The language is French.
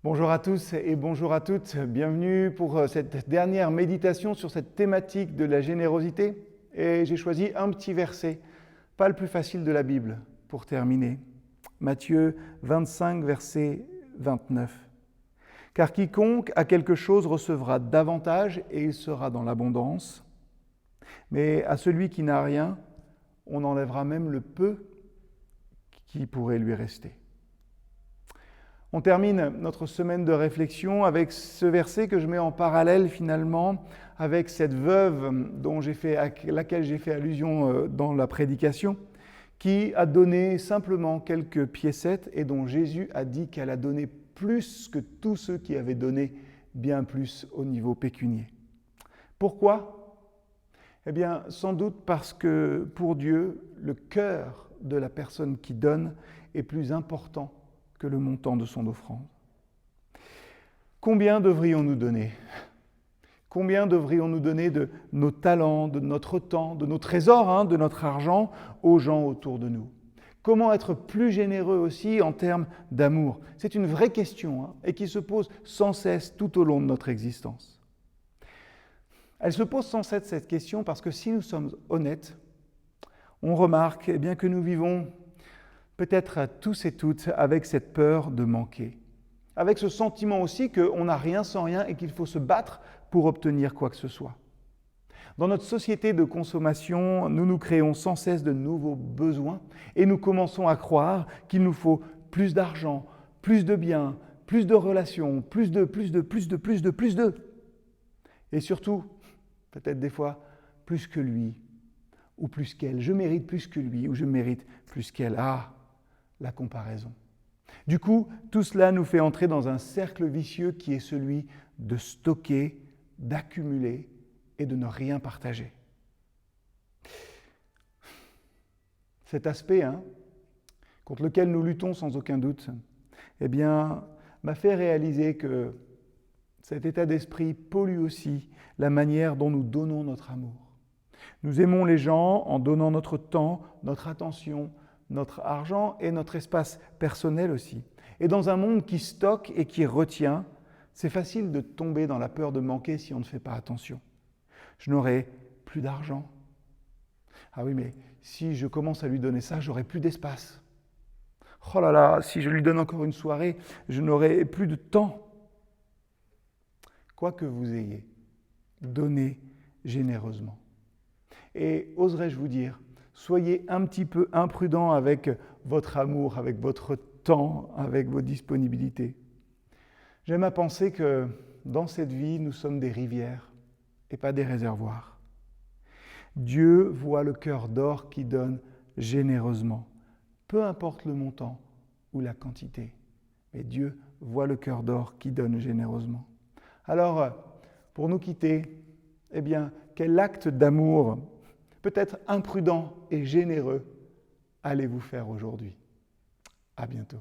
Bonjour à tous et bonjour à toutes. Bienvenue pour cette dernière méditation sur cette thématique de la générosité. Et j'ai choisi un petit verset, pas le plus facile de la Bible, pour terminer. Matthieu 25, verset 29. Car quiconque a quelque chose recevra davantage et il sera dans l'abondance. Mais à celui qui n'a rien, on enlèvera même le peu qui pourrait lui rester. On termine notre semaine de réflexion avec ce verset que je mets en parallèle finalement avec cette veuve à laquelle j'ai fait allusion dans la prédication, qui a donné simplement quelques piécettes et dont Jésus a dit qu'elle a donné plus que tous ceux qui avaient donné bien plus au niveau pécunier. Pourquoi ? Eh bien, sans doute parce que pour Dieu, le cœur de la personne qui donne est plus important que le montant de son offrande. Combien devrions-nous donner ? Combien devrions-nous donner de nos talents, de notre temps, de nos trésors, de notre argent aux gens autour de nous ? Comment être plus généreux aussi en termes d'amour ? C'est une vraie question et qui se pose sans cesse tout au long de notre existence. Elle se pose sans cesse cette question parce que si nous sommes honnêtes, on remarque bien que nous vivons peut-être tous et toutes avec cette peur de manquer, avec ce sentiment aussi qu'on n'a rien sans rien et qu'il faut se battre pour obtenir quoi que ce soit. Dans notre société de consommation, nous nous créons sans cesse de nouveaux besoins et nous commençons à croire qu'il nous faut plus d'argent, plus de biens, plus de relations, plus de. Et surtout, peut-être des fois, plus que lui ou plus qu'elle. Je mérite plus que lui ou je mérite plus qu'elle. La comparaison. Du coup, tout cela nous fait entrer dans un cercle vicieux qui est celui de stocker, d'accumuler et de ne rien partager. Cet aspect, contre lequel nous luttons sans aucun doute, m'a fait réaliser que cet état d'esprit pollue aussi la manière dont nous donnons notre amour. Nous aimons les gens en donnant notre temps, notre attention, notre argent et notre espace personnel aussi. Et dans un monde qui stocke et qui retient, c'est facile de tomber dans la peur de manquer si on ne fait pas attention. Je n'aurai plus d'argent. Ah oui, mais si je commence à lui donner ça, j'aurai plus d'espace. Oh là là, si je lui donne encore une soirée, je n'aurai plus de temps. Quoi que vous ayez, donnez généreusement. Et oserais-je vous dire, soyez un petit peu imprudent avec votre amour, avec votre temps, avec vos disponibilités. J'aime à penser que dans cette vie, nous sommes des rivières et pas des réservoirs. Dieu voit le cœur d'or qui donne généreusement, peu importe le montant ou la quantité. Mais Dieu voit le cœur d'or qui donne généreusement. Alors, pour nous quitter, quel acte d'amour peut-être imprudent et généreux allez-vous faire aujourd'hui ? À bientôt.